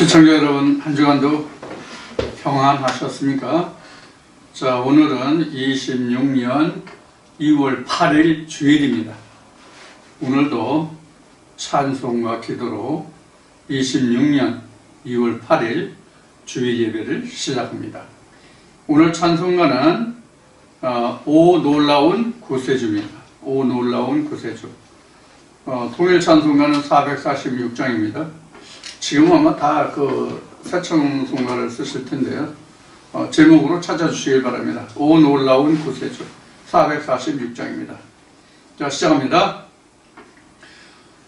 시청자 여러분, 한 주간도 평안하셨습니까? 자, 오늘은 26년 2월 8일 주일입니다. 오늘도 찬송과 기도로 26년 2월 8일 주일 예배를 시작합니다. 오늘 찬송가는 오 놀라운 구세주입니다. 오 놀라운 구세주. 통일 찬송가는 446장입니다. 지금 아마 다 새 찬송가를 쓰실 텐데요. 제목으로 찾아주시길 바랍니다. 오 놀라운 구세주 446장입니다. 자, 시작합니다.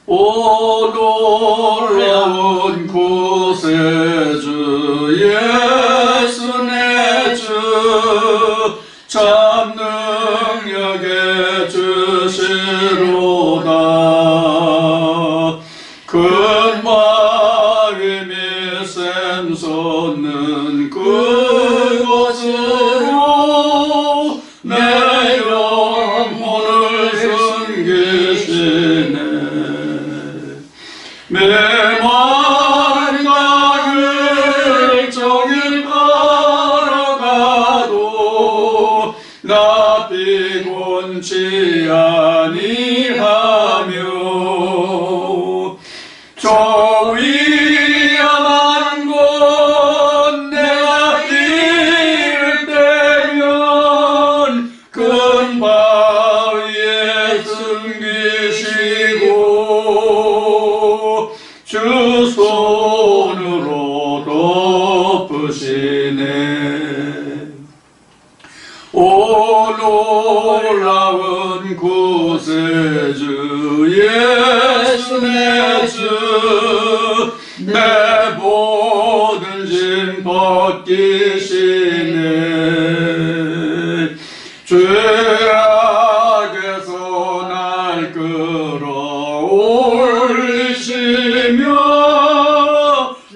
오 놀라운 구세주 예수 내 주 참 능력의 주시로다. 큰 바람이 샘솟는 그곳으로 내 영혼을 숨기시네. 메마른 강을 종일 걸어가도 나 피곤치 아니하며 저 위험한 곳 내가 이를 때면 큰 바위에 숨기시고 주 손으로 덮으시네. 오 놀라운 구세주 예수 내 주 내 모든 짐 벗기시네. 죄악에서 날 끌어올리시며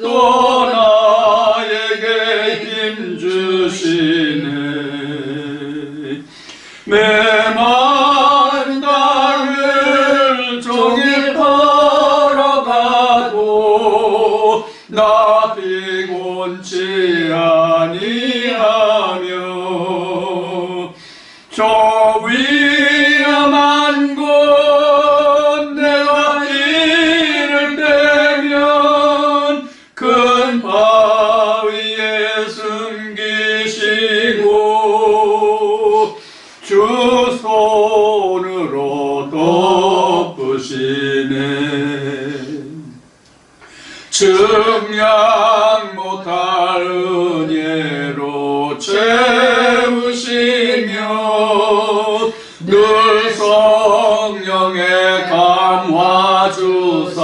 또 나에게 힘 주시네. 메마른 땅을 종일 걸어가도 나 피곤치 아니하며 저 위험한 곳 내가 이를 때면 큰 바위에 숨기시고 주 손으로 덮으시네. 증량 못할 은혜로 채우시며 늘 성령의 감화 주사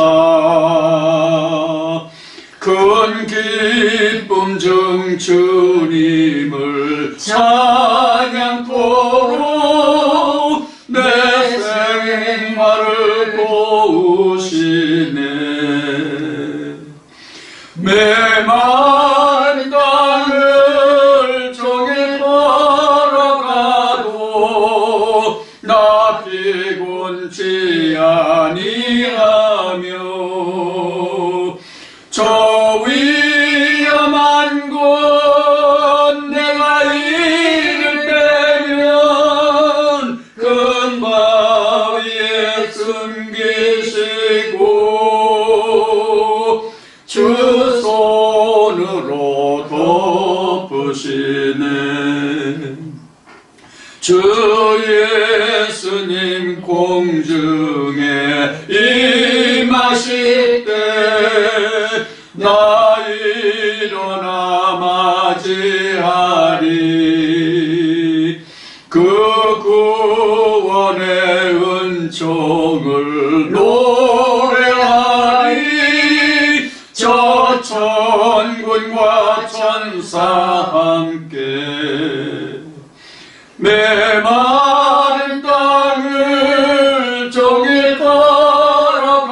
큰 기쁨 중 주님을 찬양토록 내 생활을 도우시네. 메마른 땅을 종일 걸어가도 나 피곤치 아니하며 저 위험한 곳 내가 이를 때면 큰 바위에 숨기시고 주 손으로 덮으시네. 주 예수님 공중에 임하실 때 나 일어나 맞이하리. 그 구원의 은총을 노래하리. 저 천군과 천사 함께 메마른 땅을 종일 걸어가도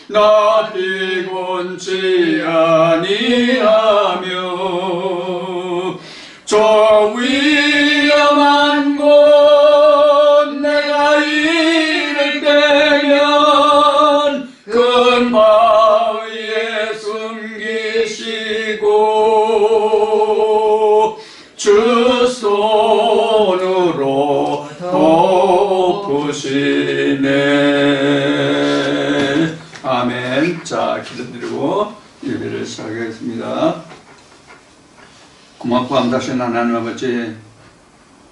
나 피곤치 아니하며 저 위험한 곳 내가 이를 때면 큰 바위에 기도로 예배를 시작하겠습니다. 고맙고 감사하신 하나님 아버지,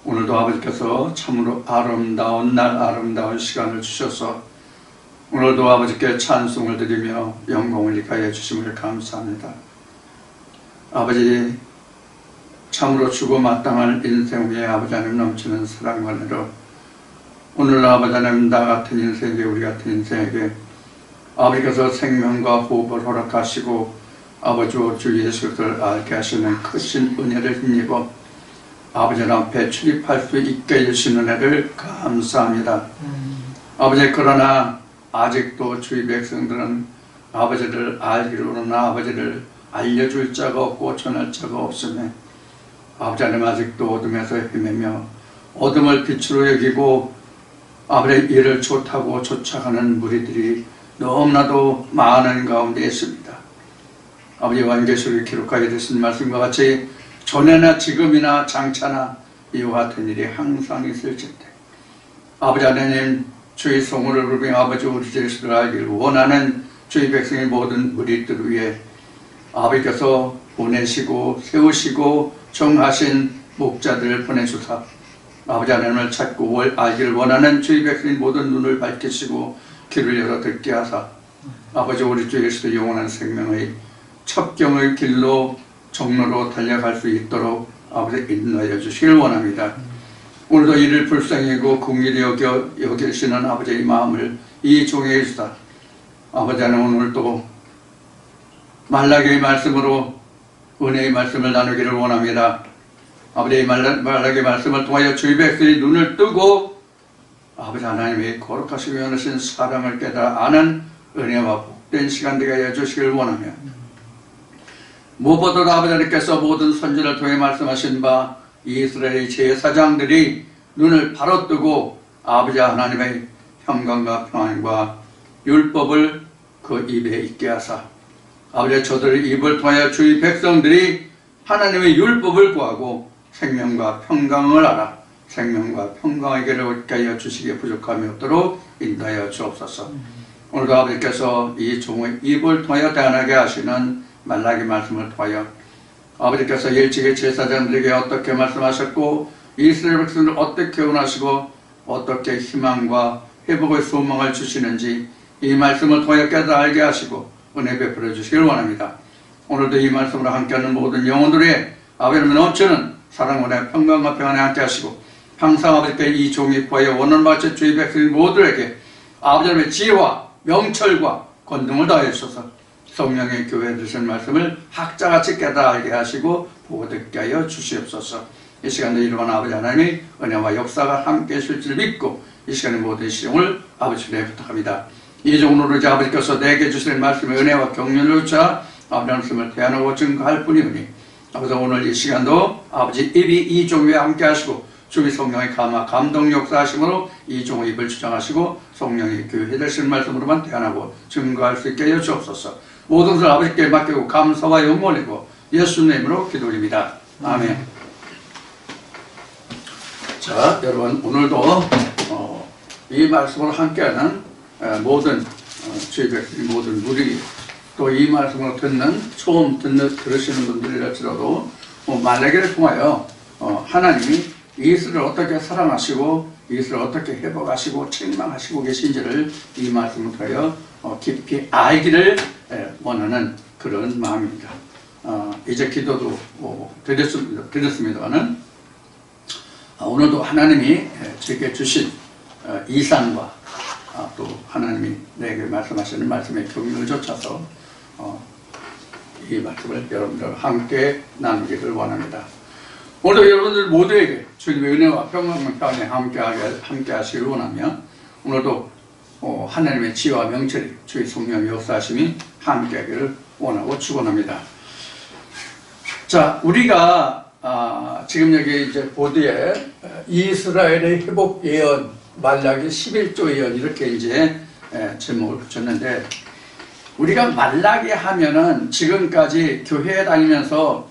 오늘도 아버지께서 참으로 아름다운 날, 아름다운 시간을 주셔서 오늘도 아버지께 찬송을 드리며 영광을 이가해 주심을 감사합니다. 아버지, 참으로 주고 마땅할 인생 위에 아버지 하나님 넘치는 사랑과 은혜로 오늘 아버지 하나님 나 같은 인생에게, 우리 같은 인생에게 아버지께서 생명과 호흡을 허락하시고 아버지와 주 예수 그리스도를 알게 하시는 크신 은혜를 힘입어 아버지 앞에 출입할 수 있게 해주시는 은혜를 감사합니다. 아버지, 그러나 아직도 주의 백성들은 아버지를 알기로는 아버지를 알려줄 자가 없고 전할 자가 없으며 아버지 하나님 아직도 어둠에서 헤매며 어둠을 빛으로 여기고 아버지의 일을 좋다고 쫓아가는 무리들이 너무나도 많은 가운데 있습니다. 아버지, 요한계시록에 기록하게 되신 말씀과 같이 전에나 지금이나 장차나 이와 같은 일이 항상 있을진데 아버지 하나님, 주의 성호를 부르며 아버지 우리 예수를 알기를 원하는 주의 백성의 모든 무리들 위해 아버지께서 보내시고 세우시고 정하신 목자들을 보내주사 아버지 하나님을 찾고 알기를 원하는 주의 백성의 모든 눈을 밝히시고 길을 열어 듣게 하사 아버지 우리 주 예수의 영원한 생명의 첩경의 길로 정로로 달려갈 수 있도록 아버지 인도하여 주시길 원합니다. 오늘도 이를 불쌍히 여기고 긍휼히 여기시는 아버지의 마음을 이 종에 주사 아버지 하나님 오늘도 말라기의 말씀으로 은혜의 말씀을 나누기를 원합니다. 아버지의 말라기의 말씀을 통하여 주의 백성의 눈을 뜨고 아버지 하나님의 거룩하시고 연하신 사랑을 깨달아 아는 은혜와 복된 시간 되게 하여 주시기를 원하며 무엇보다도 아버지 하나님께서 모든 선지를 통해 말씀하신 바 이스라엘의 제사장들이 눈을 바로 뜨고 아버지 하나님의 평강과 평안과 율법을 그 입에 있게 하사 아버지 저들의 입을 통하여 주의 백성들이 하나님의 율법을 구하고 생명과 평강을 알아 생명과 평강의 길을 얻게 하여 주시기에 부족함이 없도록 인도하여 주옵소서. 오늘도 아버지께서 이 종의 입을 통하여 대안하게 하시는 말라기 말씀을 통하여 아버지께서 일찍이 제사장들에게 어떻게 말씀하셨고 이스라엘 백성을 어떻게 원하시고 어떻게 희망과 회복의 소망을 주시는지 이 말씀을 통하여 깨달아 알게 하시고 은혜 베풀어 주시길 원합니다. 오늘도 이 말씀으로 함께하는 모든 영혼들의 아버지는 넘치는 사랑과 평강과 평안에 함께 하시고 항상 아버지께 이 종이 구하여 원하는 바처 주의 백성 모두에게 아버지의 지혜와 명철과 권능을 다하여 주셔서 성령의 교회에 드신 말씀을 학자같이 깨달아 알게 하시고 보고 듣게 하여 주시옵소서. 이 시간에 이루어간 아버지 하나님의 은혜와 역사가 함께 하실 줄 믿고 이 시간의 모든 시용을 아버지께 부탁합니다. 이 종으로 이제 아버지께서 내게 주시는 말씀의 은혜와 격려를 주사 아버지 말씀을 대안하고 증거할 뿐이오니 아버지 오늘 이 시간도 아버지 입이 이 종에 함께 하시고 주의 성령의 감동 역사하심으로 이 종의 입을 주장하시고 성령의 교회 되신 말씀으로만 대안하고 증거할 수 있게 하여 주옵소서. 모든 것을 아버지께 맡기고 감사와 영광이고 예수님의 이름으로 기도드립니다. 아멘. 자, 여러분 오늘도 이 말씀으로 함께하는 모든 주의 백성 모든 무리 또 이 말씀을 처음 들으시는 분들이랄지라도 말라기를 통하여 하나님이 이스라엘을 어떻게 사랑하시고 이스라엘을 어떻게 회복하시고 책망하시고 계신지를 이 말씀을 통하여 깊이 알기를 원하는 그런 마음입니다. 이제 기도도 드렸습니다만은 오늘도 하나님이 제게 주신 이상과 또 하나님이 내게 말씀하시는 말씀의 경륜을 쫓아서 이 말씀을 여러분들과 함께 나누기를 원합니다. 오늘도 여러분들 모두에게 주님의 은혜와 평강과 평안에 함께 하시길 원하며 오늘도 하나님의 지혜와 명철이 주의 성령의 역사하심이 함께 하기를 원하고 축원합니다. 자, 우리가 지금 여기 이제 보드에 이스라엘의 회복 예언 말라기 11조 예언 이렇게 이제 제목을 붙였는데 우리가 말라기 하면은 지금까지 교회에 다니면서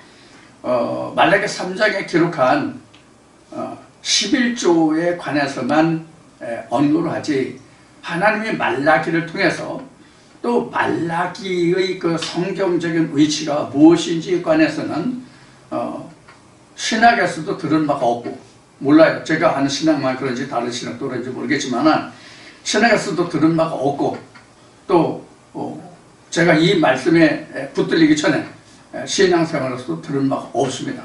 말라기 3장에 기록한 11조에 관해서만 언급을 하지 하나님이 말라기를 통해서 또 말라기의 그 성경적인 위치가 무엇인지에 관해서는 신학에서도 들은 바가 없고, 몰라요. 제가 아는 신학만 그런지 다른 신학도 그런지 모르겠지만 신학에서도 들은 바가 없고, 또 제가 이 말씀에 붙들리기 전에 신앙생활에서도 들은 바가 없습니다.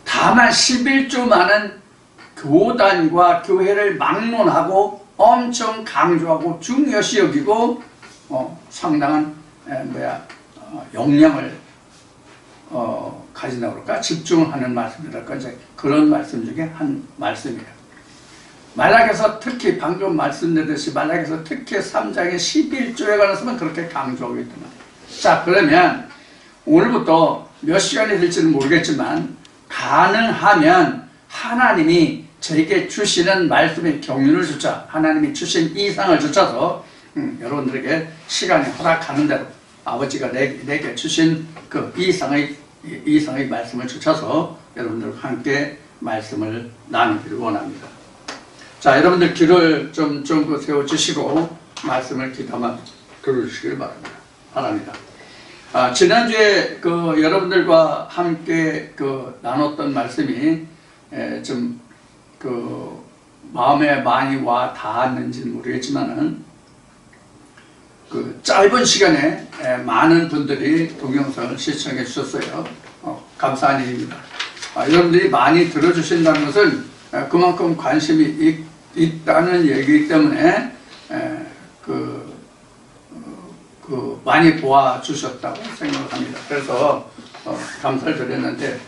다만 11조만은 교단과 교회를 막론하고 엄청 강조하고 중요시 여기고 상당한 영향을 가진다고 그럴까? 집중하는 말씀이랄까? 이제 그런 말씀 중에 한 말씀이에요. 말라기서 특히 방금 말씀드렸듯이 말라기서 특히 3장의 11조에 관해서만 그렇게 강조하고 있더만. 자, 그러면 오늘부터 몇 시간이 될지는 모르겠지만 가능하면 하나님이 저에게 주시는 말씀의 경륜을 주자, 하나님이 주신 이상을 주셔서 여러분들에게 시간이 허락하는 대로 아버지가 내게 주신 그 이상의 말씀을 주셔서 여러분들과 함께 말씀을 나누기를 원합니다. 자, 여러분들 귀를 좀 세워주시고 말씀을 귀담아 들어주시길 바랍니다. 지난주에 여러분들과 함께 나눴던 말씀이 좀 마음에 많이 와 닿았는지는 모르겠지만은 짧은 시간에 많은 분들이 동영상을 시청해 주셨어요. 감사한 일입니다. 여러분들이 많이 들어주신다는 것은 그만큼 관심이 있다는 얘기이기 때문에 많이 도와주셨다고 생각합니다. 그래서 감사를 드렸는데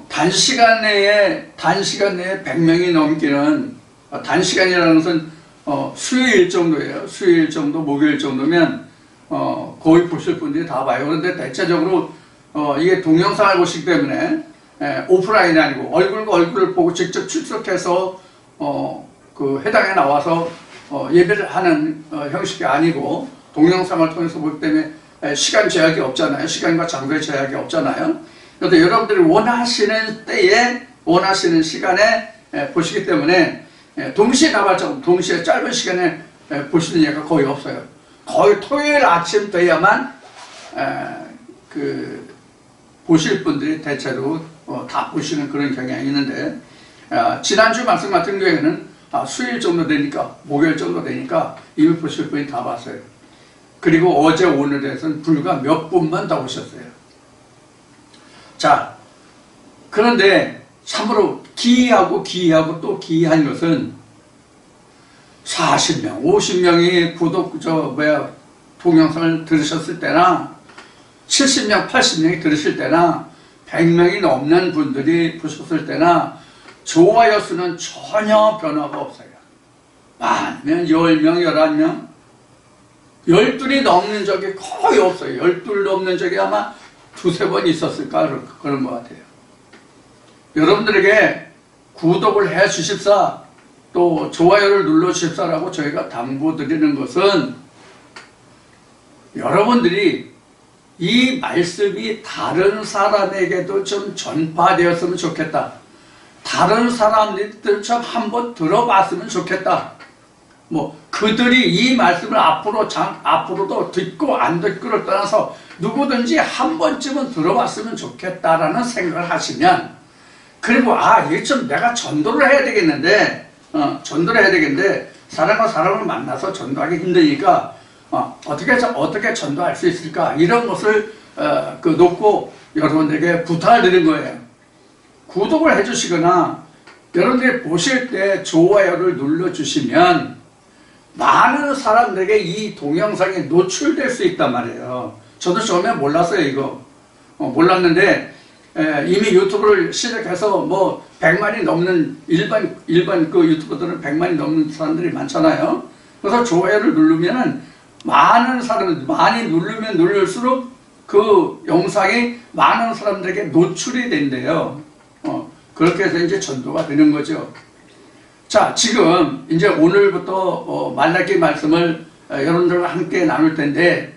단시간 내에 100명이 넘기는 단시간이라는 것은 수요일 정도예요. 수요일 정도, 목요일 정도면 거의 보실 분들이 다 봐요. 그런데 대체적으로 이게 동영상을 보시기 때문에 오프라인이 아니고 얼굴과 얼굴을 보고 직접 출석해서 해당에 나와서 예배를 하는 형식이 아니고 동영상을 통해서 보기 때문에 시간 제약이 없잖아요. 시간과 장소의 제약이 없잖아요. 그런데 여러분들이 원하시는 때에 원하시는 시간에 보시기 때문에 동시에 나발처럼 동시에 짧은 시간에 보시는 예가 거의 없어요. 거의 토요일 아침 돼야만 보실 분들이 대체로 다 보시는 그런 경향이 있는데 지난주 말씀 같은 경우에는 수요일 정도 되니까 목요일 정도 되니까 이미 보실 분이 다 봤어요. 그리고 어제 오늘에서는 불과 몇 분만 더 오셨어요. 자, 그런데 참으로 기이하고 또 기이한 것은 40명, 50명이 동영상을 들으셨을 때나 70명, 80명이 들으실 때나 100명이 넘는 분들이 보셨을 때나 좋아요 수는 전혀 변화가 없어요. 많으면 10명, 11명, 12이 넘는 적이 거의 없어요. 12 넘는 적이 아마 두세 번 있었을까 그런 것 같아요. 여러분들에게 구독을 해 주십사 또 좋아요를 눌러 주십사라고 저희가 당부드리는 것은 여러분들이 이 말씀이 다른 사람에게도 좀 전파되었으면 좋겠다. 다른 사람들도 좀 한번 들어봤으면 좋겠다. 그들이 이 말씀을 앞으로도 듣고 안 듣고를 떠나서 누구든지 한 번쯤은 들어봤으면 좋겠다라는 생각을 하시면, 그리고 이게 좀 내가 전도를 해야 되겠는데, 사람과 사람을 만나서 전도하기 힘드니까 어떻게 전도할 수 있을까, 이런 것을 놓고 여러분들에게 부탁을 드린 거예요. 구독을 해주시거나 여러분들이 보실 때 좋아요를 눌러주시면 많은 사람들에게 이 동영상이 노출될 수 있단 말이에요. 저도 처음에 몰랐어요. 이거 몰랐는데 이미 유튜브를 시작해서 100만이 넘는 일반 유튜버들은 100만이 넘는 사람들이 많잖아요. 그래서 좋아요를 누르면은 많은 사람들, 많이 누르면 누를수록 그 영상이 많은 사람들에게 노출이 된대요. 그렇게 해서 이제 전도가 되는 거죠. 자, 지금 이제 오늘부터 말라기 말씀을 여러분들과 함께 나눌 텐데,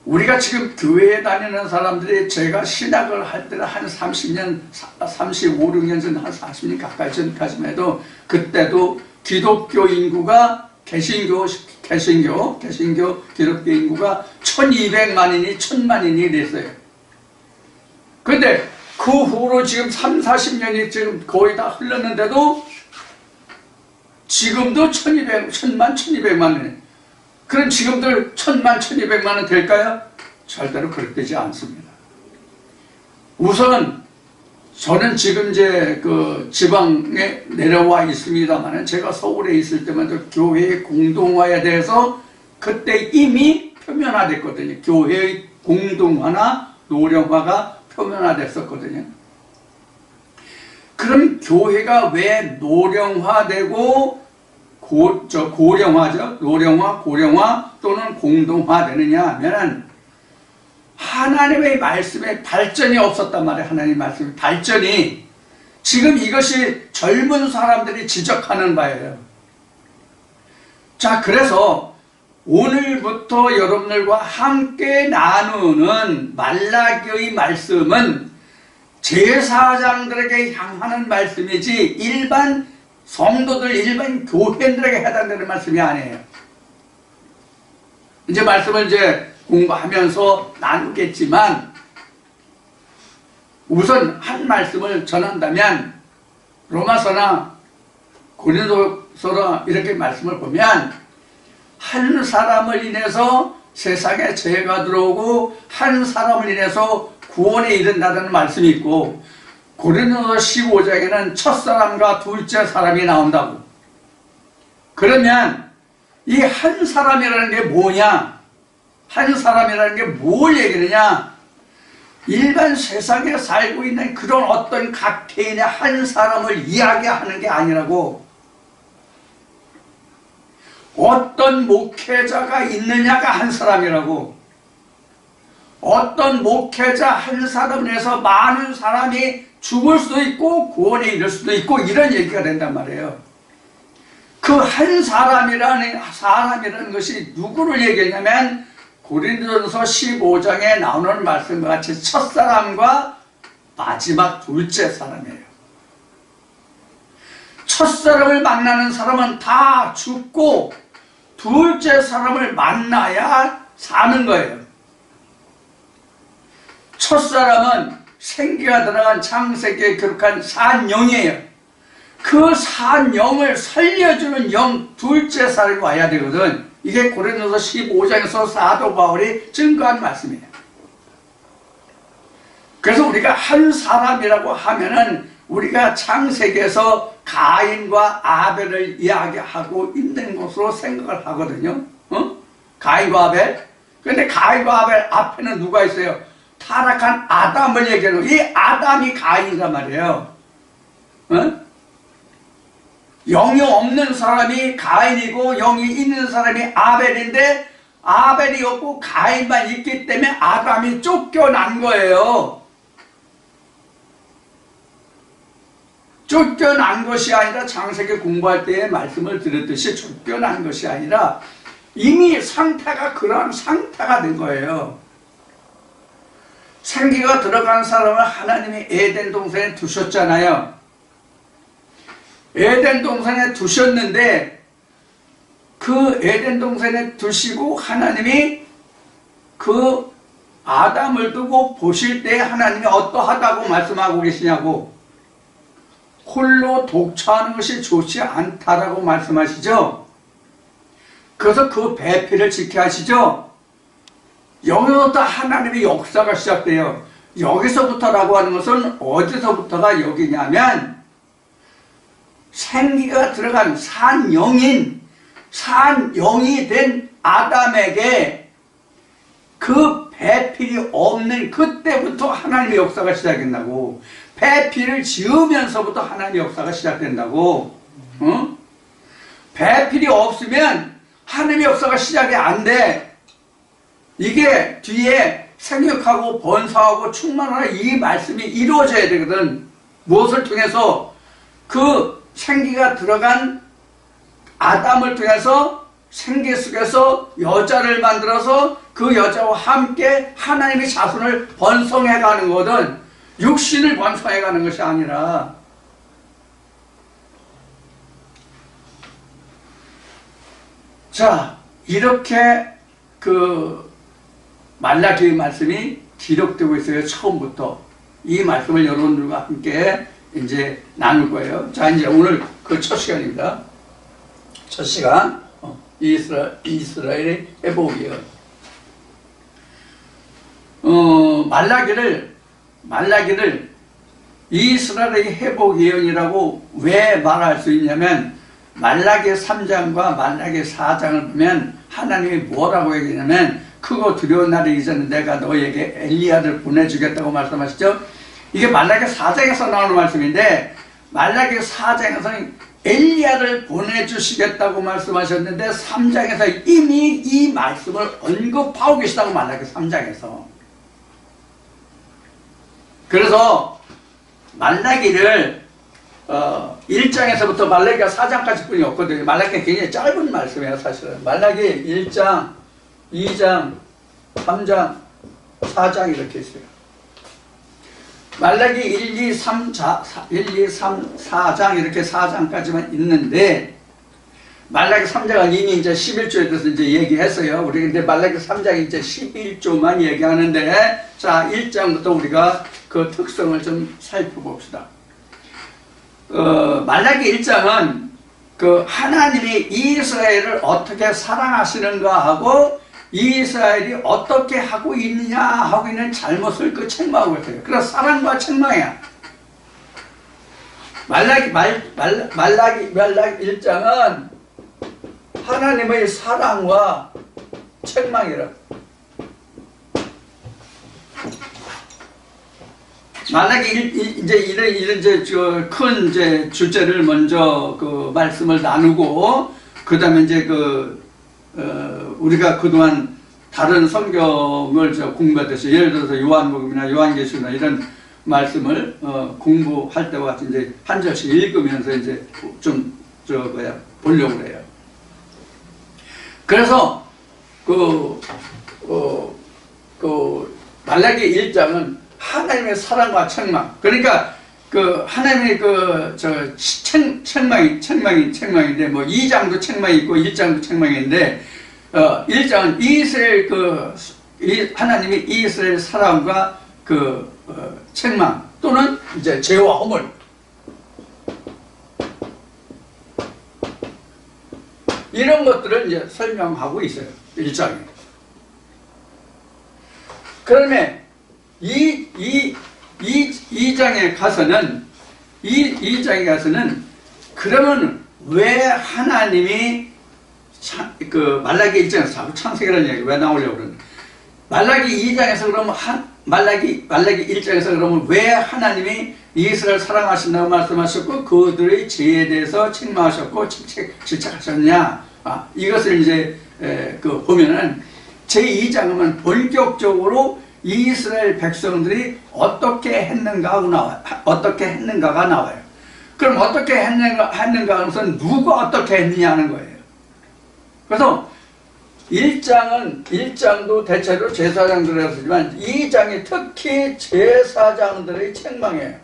우리가 지금 교회에 다니는 사람들이 제가 신학을 할 때는 한 30년, 35, 6년 전, 한 40년 가까이 전까지만 해도 그때도 기독교 인구가 개신교 개신교 기독교 인구가 1200만인이 1000만인이 됐어요. 근데 그 후로 지금 3, 40년이 지금 거의 다 흘렀는데도 지금도 1000만, 1200만원. 그럼 지금도 1000만, 1200만원 될까요? 절대로 그렇게 되지 않습니다. 우선 저는 지금 이제 그 지방에 내려와 있습니다만 제가 서울에 있을 때만 교회의 공동화에 대해서 그때 이미 표면화됐거든요. 교회의 공동화나 노령화가 표면화됐었거든요. 그럼 교회가 왜 노령화되고 고령화죠? 노령화, 고령화 또는 공동화 되느냐 하면 하나님의 말씀에 발전이 없었단 말이에요. 하나님의 말씀의 발전이. 지금 이것이 젊은 사람들이 지적하는 바예요. 자, 그래서 오늘부터 여러분들과 함께 나누는 말라기의 말씀은 제사장들에게 향하는 말씀이지 일반 성도들, 일반 교회들에게 해당되는 말씀이 아니에요. 이제 말씀을 이제 공부하면서 나누겠지만 우선 한 말씀을 전한다면 로마서나 고린도서나 이렇게 말씀을 보면 한 사람을 인해서 세상에 죄가 들어오고 한 사람을 인해서 구원에 이른다는 말씀이 있고 고린도서 15장에는 첫사람과 둘째 사람이 나온다고. 그러면 이 한 사람이라는 게 뭐냐? 한 사람이라는 게 뭘 얘기하느냐? 일반 세상에 살고 있는 그런 어떤 각 개인의 한 사람을 이야기하는 게 아니라고. 어떤 목회자가 있느냐가 한 사람이라고. 어떤 목회자 한 사람에서 많은 사람이 죽을 수도 있고 구원에 이를 수도 있고 이런 얘기가 된단 말이에요. 그 한 사람이라는 것이 누구를 얘기하냐면 고린도전서 15장에 나오는 말씀과 같이 첫사람과 마지막 둘째 사람이에요. 첫사람을 만나는 사람은 다 죽고 둘째 사람을 만나야 사는 거예요. 첫사람은 생기가 들어간 창세기에 기록한 산영이에요. 그 산영을 살려주는 영 둘째 사람이 와야 되거든. 이게 고린도서 15장에서 사도 바울이 증거한 말씀이에요. 그래서 우리가 한 사람이라고 하면은 우리가 창세기에서 가인과 아벨을 이야기하고 있는 것으로 생각을 하거든요. 가인과 아벨. 그런데 가인과 아벨 앞에는 누가 있어요? 타락한 아담을 얘기하는 거예요. 이 아담이 가인이란 말이에요. 영이 없는 사람이 가인이고 영이 있는 사람이 아벨인데 아벨이 없고 가인만 있기 때문에 아담이 쫓겨난 거예요. 쫓겨난 것이 아니라 창세기 공부할 때의 말씀을 드렸듯이 쫓겨난 것이 아니라 이미 상태가 그러한 상태가 된 거예요. 생기가 들어간 사람을 하나님이 에덴 동산에 두셨잖아요. 에덴 동산에 두셨는데 그 에덴 동산에 두시고 하나님이 그 아담을 두고 보실 때 하나님이 어떠하다고 말씀하고 계시냐고. 홀로 독처하는 것이 좋지 않다라고 말씀하시죠. 그래서 그 배필을 지켜야 하시죠. 여기서부터 하나님의 역사가 시작돼요. 여기서부터라고 하는 것은 어디서부터가 여기냐면 생기가 들어간 산영이 된 아담에게 그 배필이 없는 그때부터 하나님의 역사가 시작된다고. 배필을 지으면서부터 하나님의 역사가 시작된다고. 배필이 없으면 하나님의 역사가 시작이 안 돼. 이게 뒤에 생육하고 번성하고 충만하는 이 말씀이 이루어져야 되거든. 무엇을 통해서? 그 생기가 들어간 아담을 통해서 생기 속에서 여자를 만들어서 그 여자와 함께 하나님의 자손을 번성해가는 거거든. 육신을 번성해가는 것이 아니라. 자, 이렇게 그 말라기의 말씀이 기록되고 있어요. 처음부터. 이 말씀을 여러분들과 함께 이제 나눌 거예요. 자, 이제 오늘 그 첫 시간입니다. 첫 시간, 이스라엘의 회복이에요. 말라기를 이스라엘의 회복 예언이라고 왜 말할 수 있냐면, 말라기 3장과 말라기 4장을 보면 하나님이 뭐라고 얘기하냐면, 크고 두려운 날이 이전에 내가 너에게 엘리야를 보내주겠다고 말씀하시죠. 이게 말라기 4장에서 나오는 말씀인데, 말라기 4장에서는 엘리야를 보내주시겠다고 말씀하셨는데 3장에서 이미 이 말씀을 언급하고 계시다고. 말라기 3장에서. 그래서 말라기를 1장에서부터 말라기가 4장까지 뿐이 없거든요. 말라기가 굉장히 짧은 말씀이에요. 사실은 말라기 1장, 2장, 3장, 4장 이렇게 있어요. 말라기 1, 2, 3, 4장 이렇게 4장까지만 있는데, 말라기 3장은 이미 이제 11조에 대해서 이제 얘기했어요. 우리 근데 말라기 3장이 이제 11조만 얘기하는데, 자, 1장부터 우리가 그 특성을 좀 살펴봅시다. 말라기 1장은 그 하나님이 이스라엘을 어떻게 사랑하시는가 하고, 이스라엘이 어떻게 하고 있느냐 하고 있는 잘못을 그 책망하고 있어요. 그래서 사랑과 책망이야. 말라기 1장은 하나님의 사랑과 책망이라. 말라기 이제 이런 큰 주제를 먼저 그 말씀을 나누고, 그 다음에 이제 우리가 그동안 다른 성경을 공부했듯이, 예를 들어서 요한복음이나 요한계시나 이런 말씀을 공부할 때와 같이 이제 한 절씩 읽으면서 이제 좀 보려고 해요. 그래서 말라기 1장은 하나님의 사랑과 책망. 그러니까 하나님의 책망인데, 뭐 2장도 책망이 있고 1장도 책망인데, 1장은 하나님이 이스라엘 사랑과 책망 또는 이제 죄와 허물, 이런 것들을 이제 설명하고 있어요. 1장에. 그러면 이 2장에 가서는 그러면 왜 하나님이 말라기 1장에서 창세기라는 얘기 왜 나오려고 그러는, 말라기 2장에서 그러면 말라기 1장에서 그러면 왜 하나님이 이스라엘 사랑하신다고 말씀하셨고 그들의 죄에 대해서 책망하셨고 질책하셨냐, 이것을 이제 보면은 제2장은 본격적으로 이스라엘 백성들이 어떻게 했는가가 나와요. 그럼 어떻게 했는가 하면서 누가 어떻게 했느냐 하는 거예요. 그래서 1장도 대체로 제사장들을 쓰지만 2장이 특히 제사장들의 책망이에요.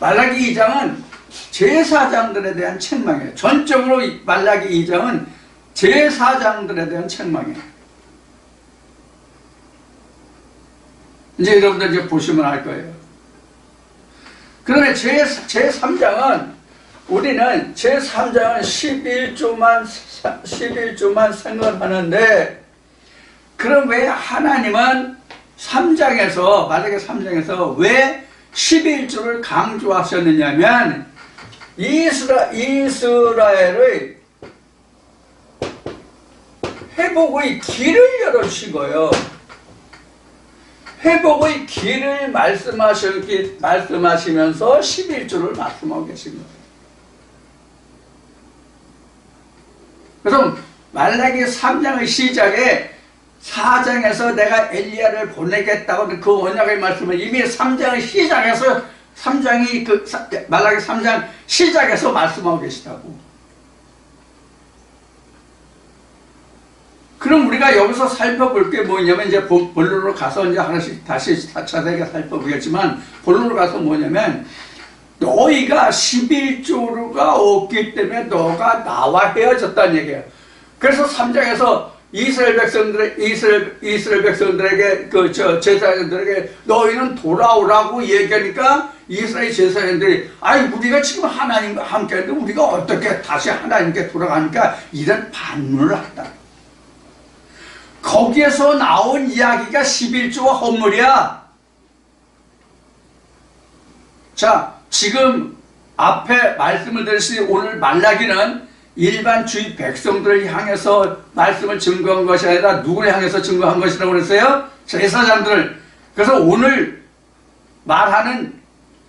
말라기 2장은 제사장들에 대한 책망이에요. 전적으로 말라기 2장은 제사장들에 대한 책망이에요. 이제 여러분들 이제 보시면 알 거예요. 그러면 제3장은 우리는 제3장은 11조만 생각하는데, 그럼 왜 하나님은 3장에서, 말라기 3장에서 왜 11조를 강조하셨느냐면, 이스라엘의 회복의 길을 열어주신 거예요. 회복의 길을 말씀하시면서 11조를 말씀하고 계신 거예요. 그래서 말라기 3장의 시작에 4장에서 내가 엘리야를 보내겠다고 그 언약의 말씀을 이미 3장의 시작에서 말라기 3장 시작에서 말씀하고 계시다고. 그럼 우리가 여기서 살펴볼 게 뭐냐면, 이제 본론으로 가서 이제 하나씩 다시 자세하게 살펴보겠지만, 본론으로 가서 뭐냐면, 너희가 11조가 없기 때문에 너가 나와 헤어졌다는 얘기예요. 그래서 3장에서 이스라엘 백성들에게 제사장들에게 너희는 돌아오라고 얘기하니까 이스라엘 제사장들이 아니 우리가 지금 하나님과 함께하는데 우리가 어떻게 다시 하나님께 돌아가니까 이런 반문을 한다. 거기에서 나온 이야기가 11조와 헌물이야. 자, 지금 앞에 말씀을 드렸으니 오늘 말라기는 일반 주의 백성들을 향해서 말씀을 증거한 것이 아니라 누구를 향해서 증거한 것이라고 그랬어요? 제사장들을. 그래서 오늘 말하는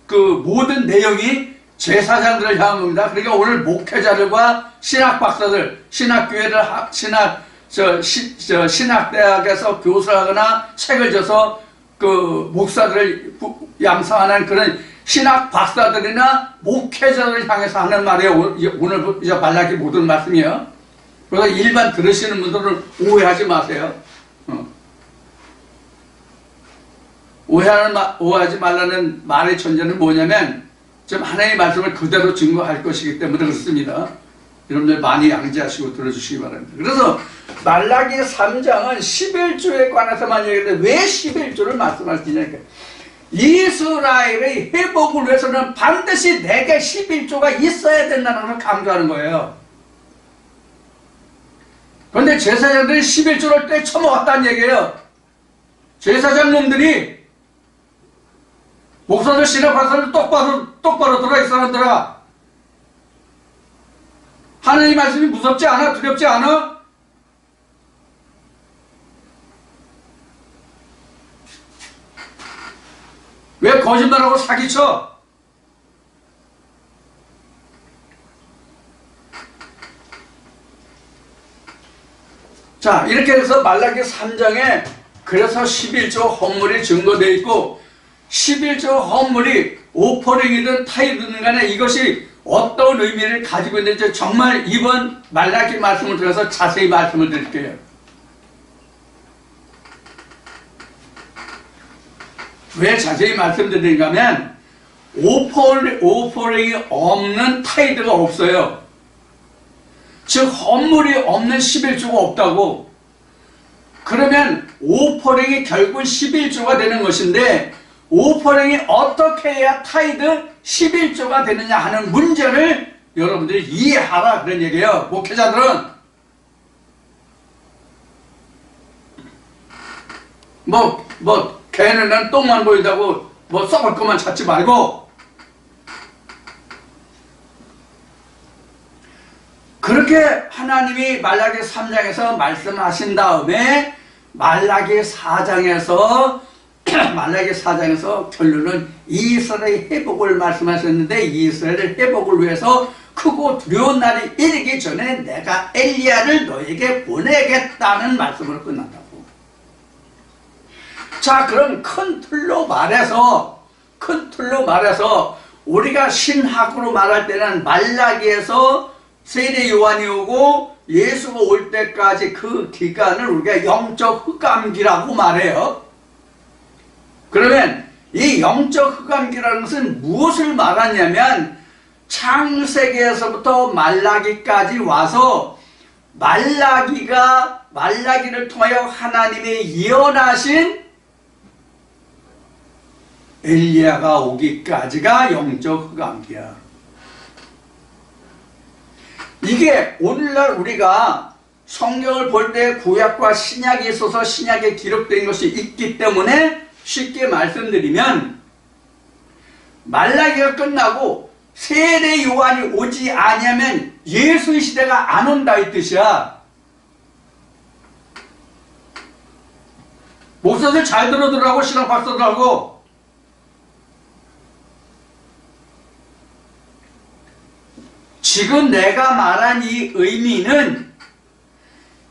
그 모든 내용이 제사장들을 향한 겁니다. 그러니까 오늘 목회자들과 신학박사들, 신학대학에서 교수하거나 책을 줘서 그 목사들을 양성하는 그런 신학 박사들이나 목회자들을 향해서 하는 말이에요. 오늘 말라기 모든 말씀이에요. 그래서 일반 들으시는 분들은 오해하지 마세요. 오해하지 말라는 말의 전제는 뭐냐면 지금 하나님의 말씀을 그대로 증거할 것이기 때문에 그렇습니다. 여러분들 많이 양지하시고 들어주시기 바랍니다. 그래서 말라기 3장은 11조에 관해서만 얘기하는데 왜 11조를 말씀하시냐니까. 이스라엘의 회복을 위해서는 반드시 내게 11조가 있어야 된다는 걸 강조하는 거예요. 그런데 제사장들이 11조를 떼쳐먹었다는 얘기예요. 제사장 놈들이 목사들 신학박사들 똑바로 들어 이 사람들아. 하나님 말씀이 무섭지 않아? 두렵지 않아? 왜 거짓말하고 사기쳐? 자, 이렇게 해서 말라기 3장에 그래서 11조 헌물이 증거되어 있고 11조 헌물이 오퍼링이든 타이드든 간에 이것이 어떤 의미를 가지고 있는지 정말 이번 말라기 말씀을 통해서 자세히 말씀을 드릴게요. 왜 자세히 말씀드리는가 하면 오퍼링이 없는 타이드가 없어요. 즉 헌물이 없는 11조가 없다고. 그러면 오퍼링이 결국 11조가 되는 것인데 오퍼링이 어떻게 해야 타이드 11조가 되느냐 하는 문제를 여러분들이 이해하라 그런 얘기예요. 목회자들은 걔는 똥만 보인다고 썩을 것만 찾지 말고 그렇게 하나님이 말라기 3장에서 말씀하신 다음에 말라기 4장에서 결론은 이스라엘의 회복을 말씀하셨는데 이스라엘의 회복을 위해서 크고 두려운 날이 이르기 전에 내가 엘리야를 너에게 보내겠다는 말씀으로 끝난다고. 자, 그럼 큰 틀로 말해서 우리가 신학으로 말할 때는 말라기에서 세례 요한이 오고 예수가 올 때까지 그 기간을 우리가 영적 흑암기라고 말해요. 그러면 이 영적 흑암기라는 것은 무엇을 말하냐면 창세기에서부터 말라기까지 와서 말라기를 통하여 하나님이 예언하신 엘리야가 오기까지가 영적 흑암기야. 이게 오늘날 우리가 성경을 볼 때 구약과 신약이 있어서 신약에 기록된 것이 있기 때문에 쉽게 말씀드리면 말라기가 끝나고 세례 요한이 오지 아니하면 예수의 시대가 안 온다 이 뜻이야. 목사들 잘 들어들라고 신학 박사들하고 지금 내가 말한 이 의미는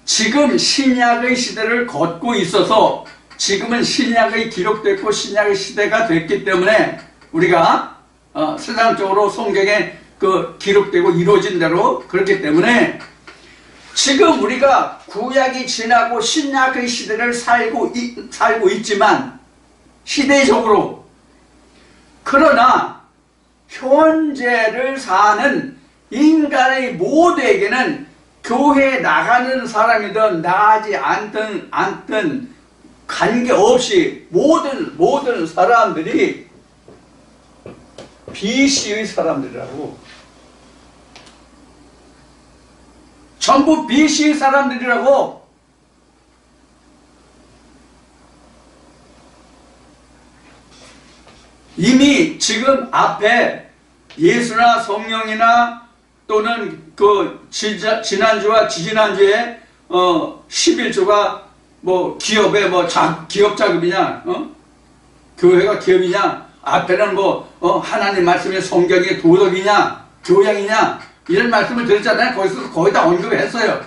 지금 신약의 시대를 걷고 있어서 지금은 신약의 기록됐고 신약의 시대가 됐기 때문에 우리가 세상적으로 성경에 기록되고 이루어진 대로 그렇기 때문에 지금 우리가 구약이 지나고 신약의 시대를 살고 있지만 시대적으로 그러나 현재를 사는 인간의 모두에게는 교회에 나가는 사람이든 나가지 않든 관계없이 모든 사람들이 BC의 사람들이라고. 전부 BC의 사람들이라고. 이미 지금 앞에 예수나 성령이나 또는 그 지난주와 지지난주에 11조가 뭐 기업의 기업 자금이냐, 교회가 기업이냐, 앞에는 하나님 말씀의 성경의 도덕이냐, 교양이냐, 이런 말씀을 드렸잖아요. 거기서 거의 다 언급했어요.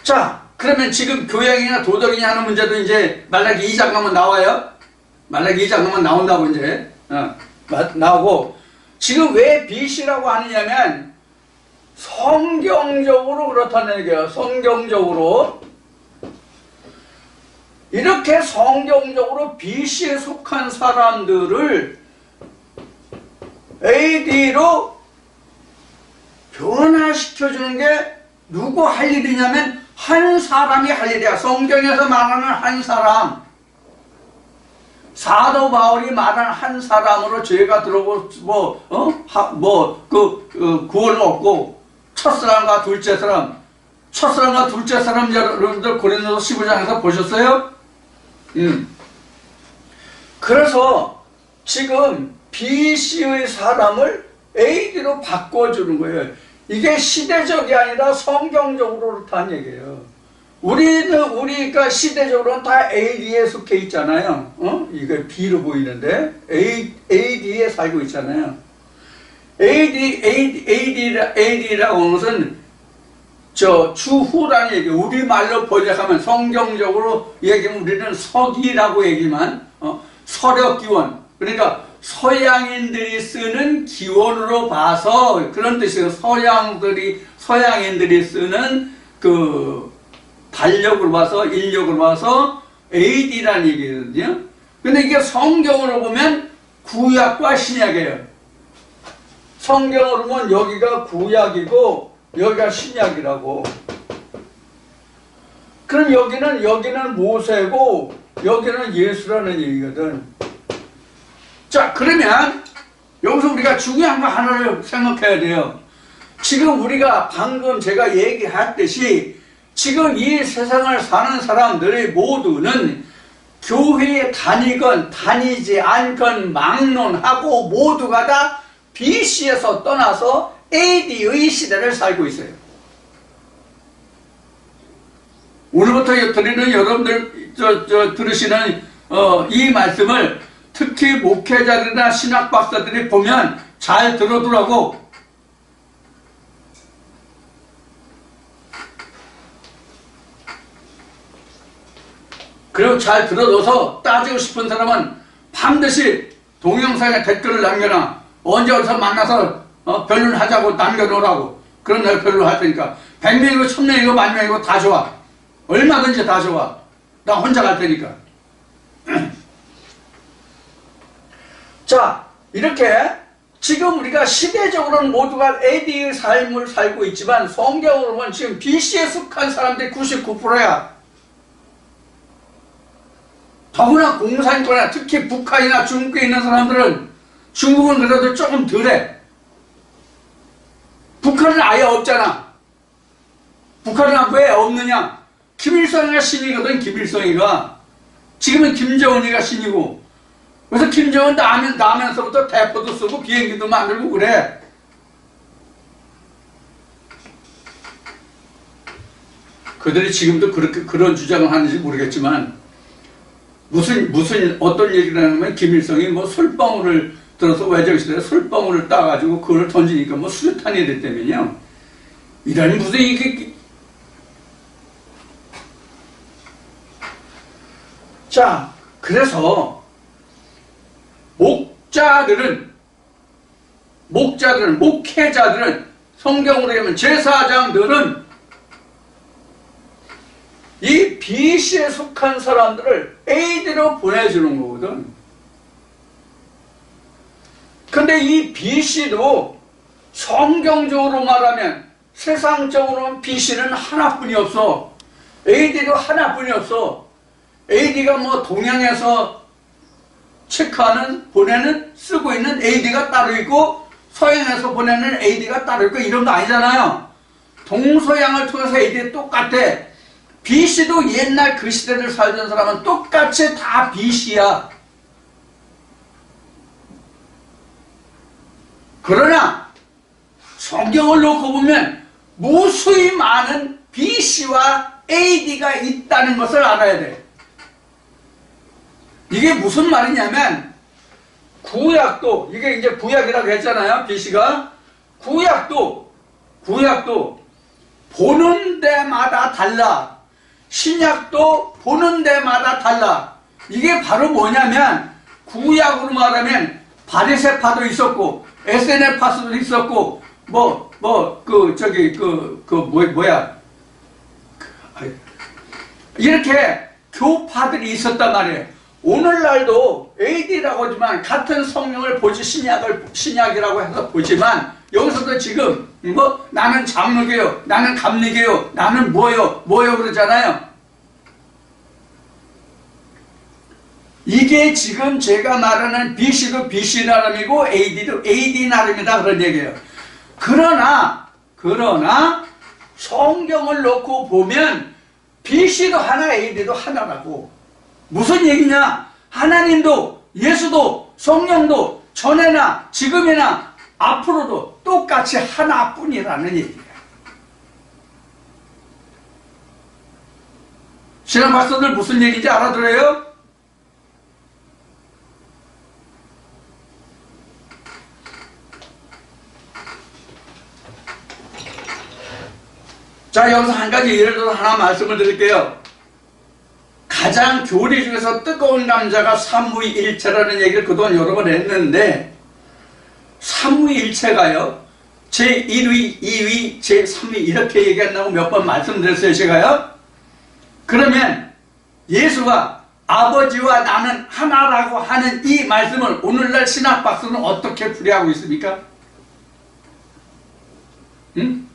자, 그러면 지금 교양이냐 도덕이냐 하는 문제도 이제 말라기 2장 가면 나와요. 말라기 2장 가면 나온다고 이제 나오고, 지금 왜 BC라고 하느냐면 성경적으로 그렇다는 얘기예요. 성경적으로. 이렇게 성경적으로 BC에 속한 사람들을 AD로 변화시켜주는 게 누구 할 일이냐면 한 사람이 할 일이야. 성경에서 말하는 한 사람, 사도 바울이 말한 한 사람으로 죄가 들어오고 구원을 얻고 첫사랑과 둘째 사람 여러분들 고린도서 15장에서 보셨어요? 그래서 지금 BC의 사람을 AD로 바꿔주는 거예요. 이게 시대적이 아니라 성경적으로 그렇다는 얘기예요. 우리가 시대적으로는 다 AD에 속해 있잖아요. 이게 B로 보이는데 AD에 살고 있잖아요. AD라고 하는 것은 주후라는 얘기. 우리말로 번역하면 성경적으로 얘기하면 우리는 서기라고 얘기만, 서력기원. 그러니까 서양인들이 쓰는 기원으로 봐서 그런 뜻이에요. 서양인들이 쓰는 그 달력으로 봐서, 인력으로 봐서 AD라는 얘기거든요. 근데 이게 성경으로 보면 구약과 신약이에요. 성경으로 보면 여기가 구약이고 여기가 신약이라고. 그럼 여기는 모세고 여기는 예수라는 얘기거든. 자, 그러면 여기서 우리가 중요한 거 하나를 생각해야 돼요. 지금 우리가 방금 제가 얘기했듯이 지금 이 세상을 사는 사람들이 모두는 교회에 다니건 다니지 않건 막론하고 모두가 다 BC에서 떠나서 AD의 시대를 살고 있어요. 오늘부터 드리는 여러분들 들으시는 이 말씀을 특히 목회자들이나 신학 박사들이 보면 잘 들어두라고. 그리고 잘 들어둬서 따지고 싶은 사람은 반드시 동영상에 댓글을 남겨놔. 언제 어디서 만나서 변론하자고 남겨놓으라고. 그럼 내가 변론할 테니까 100명이고 1000명이고 10,000명이고 다 좋아. 얼마든지 다 좋아. 나 혼자 갈 테니까. 자, 이렇게 지금 우리가 시대적으로는 모두가 AD의 삶을 살고 있지만 성경으로 보면 지금 BC에 속한 사람들이 99%야. 더구나 공산권이나 특히 북한이나 중국에 있는 사람들은, 중국은 그래도 조금 덜해. 북한은 아예 없잖아. 북한은 왜 없느냐? 김일성이가 신이거든. 김일성이가. 지금은 김정은이가 신이고. 그래서 김정은 나면서부터 대포도 쓰고 비행기도 만들고 그래. 그들이 지금도 그런 주장을 하는지 모르겠지만, 어떤 얘기를 하냐면, 김일성이 솔방울을 들어서 외적시대에 솔방울을 따가지고 그걸 던지니까 수류탄이 됐다면요. 이라니 무슨 이게. 자, 그래서 목회자들은 성경으로 하면 제사장들은 이 BC에 속한 사람들을 AD로 보내주는 거거든. 근데 이 BC도 성경적으로 말하면, 세상적으로는 BC는 하나뿐이 없어. AD도 하나뿐이 없어. AD가 뭐 동양에서 체크하는, 보내는, 쓰고 있는 AD가 따로 있고, 서양에서 보내는 AD가 따로 있고, 이런 거 아니잖아요. 동서양을 통해서 AD 똑같아. BC도 옛날 그 시대를 살던 사람은 똑같이 다 BC야. 그러나 성경을 놓고 보면 무수히 많은 BC와 AD가 있다는 것을 알아야 돼. 이게 무슨 말이냐면, 구약도, 이게 이제 구약이라고 했잖아요, BC가. 구약도 보는 데마다 달라. 신약도 보는 데마다 달라. 이게 바로 뭐냐면, 구약으로 말하면 바리새파도 있었고, SNF파도 있었고, 이렇게 교파들이 있었단 말이에요. 오늘날도 AD라고 하지만 같은 성령을 보지, 신약이라고 해서 보지만, 여기서도 지금 나는 장로교요, 나는 감리교요, 나는 뭐요 그러잖아요. 이게 지금 제가 말하는 BC도 BC 나름이고 AD도 AD 나름이다, 그런 얘기예요. 그러나 성경을 놓고 보면 BC도 하나, AD도 하나라고. 무슨 얘기냐? 하나님도 예수도 성령도 전에나 지금이나 앞으로도 똑같이 하나뿐이라는 얘기예요. 신앙 박사들 무슨 얘기인지 알아들어요? 자, 여기서 한 가지 예를 들어서 하나 말씀을 드릴게요. 가장 교리 중에서 뜨거운 감자가 삼위일체라는 얘기를 그동안 여러 번 했는데, 삼위일체가요, 제1위, 2위, 제3위 이렇게 얘기한다고 몇 번 말씀드렸어요, 제가요. 그러면 예수가 아버지와 나는 하나라고 하는 이 말씀을 오늘날 신학 박사는 어떻게 풀이하고 있습니까? 응?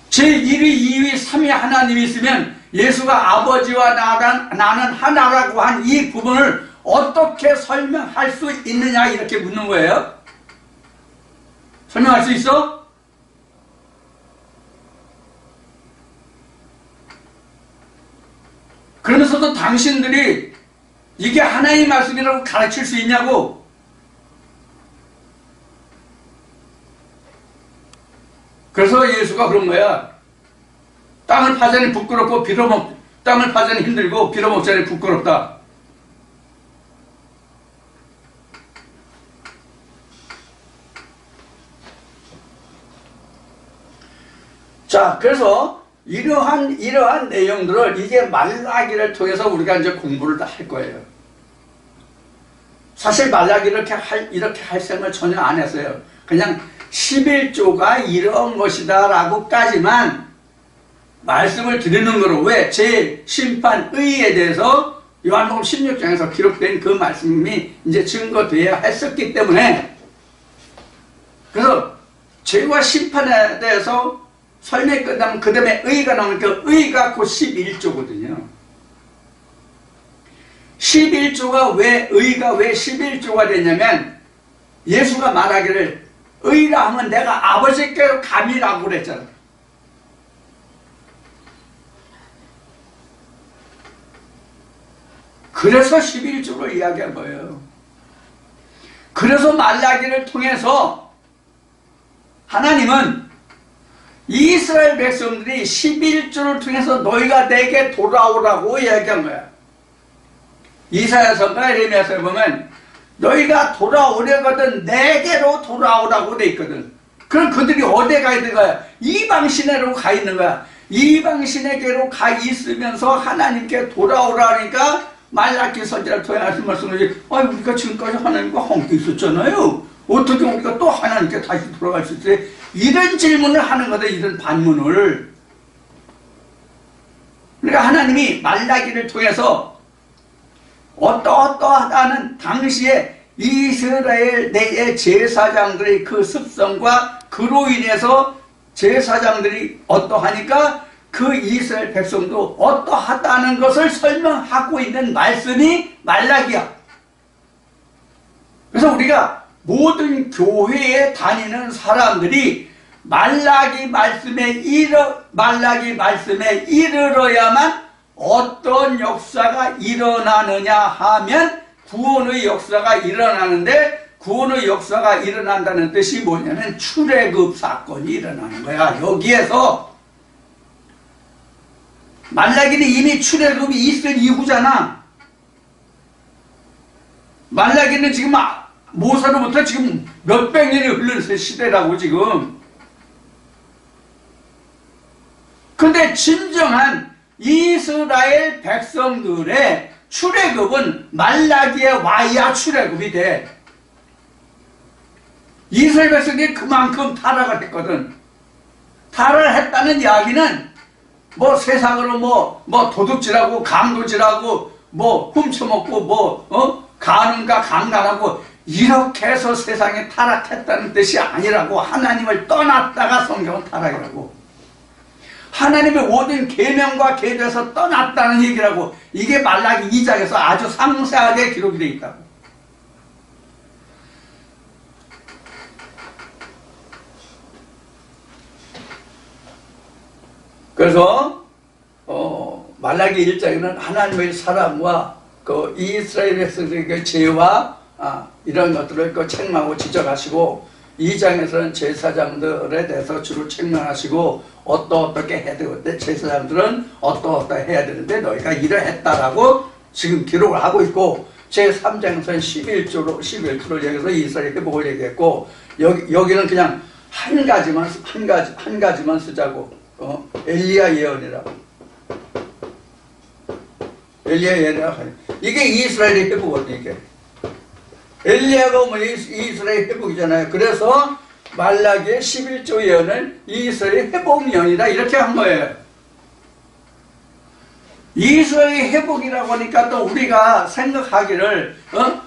제1위, 2위, 3위 하나님이 있으면 예수가 아버지와 나는 하나라고 한 이 부분을 어떻게 설명할 수 있느냐, 이렇게 묻는 거예요. 설명할 수 있어? 그러면서도 당신들이 이게 하나의 말씀이라고 가르칠 수 있냐고. 그래서 예수가 그런 거야. 땅을 파자니 부끄럽고 땅을 파자니 힘들고 빌어먹자니 부끄럽다. 자, 그래서 이러한 내용들을 이제 말라기를 통해서 우리가 이제 공부를 다 할 거예요. 사실 말라기를 이렇게 할 생각을 전혀 안 했어요. 그냥 11조가 이런 것이다 라고까지만 말씀을 드리는 거로. 왜? 제 심판의에 대해서 요한복음 16장에서 기록된 그 말씀이 이제 증거돼야 했었기 때문에. 그래서 죄와 심판에 대해서 설명이 끝나면 그 다음에 의가 나오니까 의가 곧 11조거든요. 11조가 의가 왜 11조가 됐냐면, 예수가 말하기를 의라 하면 내가 아버지께로 감이라고 그랬잖아. 그래서 11조를 이야기한 거예요. 그래서 말라기를 통해서 하나님은 이스라엘 백성들이 11조를 통해서 너희가 내게 돌아오라고 이야기한 거야. 이사야서가 에레미야서에 보면 너희가 돌아오려거든 내게로 돌아오라고 돼 있거든. 그럼 그들이 어디에 가 있는 거야? 이방신에로 가 있는 거야. 이방신에게로 가 있으면서 하나님께 돌아오라니까 말라기 선지자를 통해 하신 말씀을, 우리가 지금까지 하나님과 함께 있었잖아요. 어떻게 우리가 또 하나님께 다시 돌아갈 수 있어요? 이런 질문을 하는 거다, 이런 반문을. 그러니까 하나님이 말라기를 통해서 어떠하다는 당시에 이스라엘 내의 제사장들의 그 습성과 그로 인해서 제사장들이 어떠하니까 그 이스라엘 백성도 어떠하다는 것을 설명하고 있는 말씀이 말라기야. 그래서 우리가 모든 교회에 다니는 사람들이 말라기 말씀에 이르러야만 어떤 역사가 일어나느냐 하면 구원의 역사가 일어나는데, 구원의 역사가 일어난다는 뜻이 뭐냐면 출애굽 사건이 일어나는 거야. 여기에서 말라기는 이미 출애굽이 있을 이후잖아. 말라기는 지금 모세로부터 지금 몇백 년이 흐른 시대라고 지금. 근데 진정한 이스라엘 백성들의 출애굽은 말라기에 와야 출애굽이 돼. 이스라엘 백성들이 그만큼 타락을 했거든. 타락을 했다는 이야기는 뭐 세상으로 뭐 도둑질하고 강도질하고 뭐 훔쳐먹고 가는가 강간하고 이렇게 해서 세상에 타락했다는 뜻이 아니라고. 하나님을 떠났다가 성경은 타락이라고. 하나님의 모든 계명과 계도에서 떠났다는 얘기라고. 이게 말라기 2장에서 아주 상세하게 기록이 되어 있다고. 그래서 말라기 1장에는 하나님의 사람과 그 이스라엘 백성들의 죄와 이런 것들을 책망하고 지적하시고, 2장에서는 제사장들에 대해서 주로 책망하시고 어떻게 해야 되는데, 제사장들은 어떻게 해야 되는데 너희가 이러했다라고 지금 기록을 하고 있고, 제3장에서는 11조를 얘기해서 이스라엘 회복을 얘기했고, 여기는 그냥 한 가지만 쓰자고. 엘리야 예언이라고. 엘리야 예언이라고. 이게 이스라엘의 회복이거든요. 이게 엘리야가 뭐 이스라엘 회복이잖아요. 그래서 말라기의 11조 예언을 이스라엘 회복 예언이다 이렇게 한 거예요. 이스라엘 회복이라고 하니까 또 우리가 생각하기를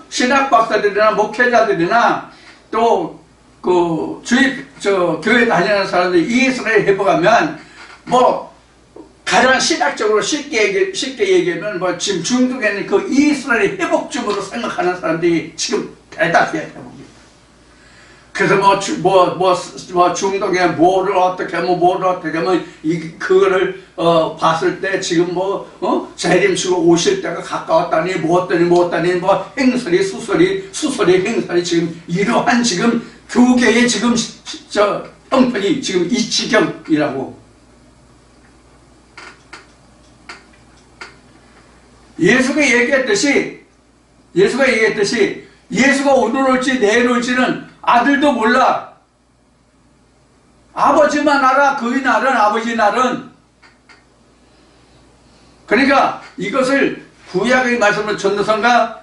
신학 박사들이나 목회자들이나 또 그 교회 다니는 사람들이 이스라엘 회복하면 뭐 가장 신학적으로 쉽게 얘기하면 뭐 지금 중동에 있는 그 이스라엘 회복중으로 생각하는 사람들이 지금 대다수야. 그래서 뭐 중동에 뭐를 어떻게 하면 그거를 봤을 때 지금 재림치고 오실 때가 가까웠다니 뭐 행설이 수설이 행설이 지금 이러한 지금 교계의 지금 형편이 지금 이 지경이라고. 예수가 얘기했듯이 예수가 오늘 올지 내일 올지는 아들도 몰라. 아버지만 알아. 그의 날은, 아버지 날은. 그러니까 이것을 구약의 말씀을 전도서가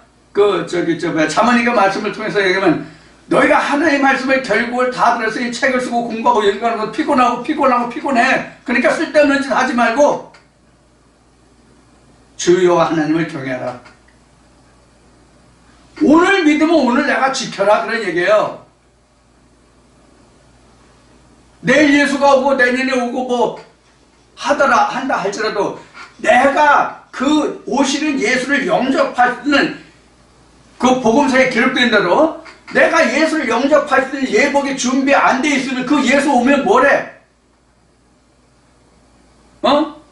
자문이가 말씀을 통해서 얘기하면, 너희가 하나님의 말씀의 결국을 다 들어서 이 책을 쓰고 공부하고 연구하는 건 피곤해. 그러니까 쓸데없는 짓 하지 말고 주여 하나님을 경외하라. 오늘 믿으면 오늘 내가 지켜라, 그런 얘기예요. 내일 예수가 오고 내년에 오고 한다 할지라도 내가 그 오시는 예수를 영접할 때는 그 복음서에 기록된 대로 내가 예수를 영접할 때는 예복이 준비 안 돼 있으면 그 예수 오면 뭐래?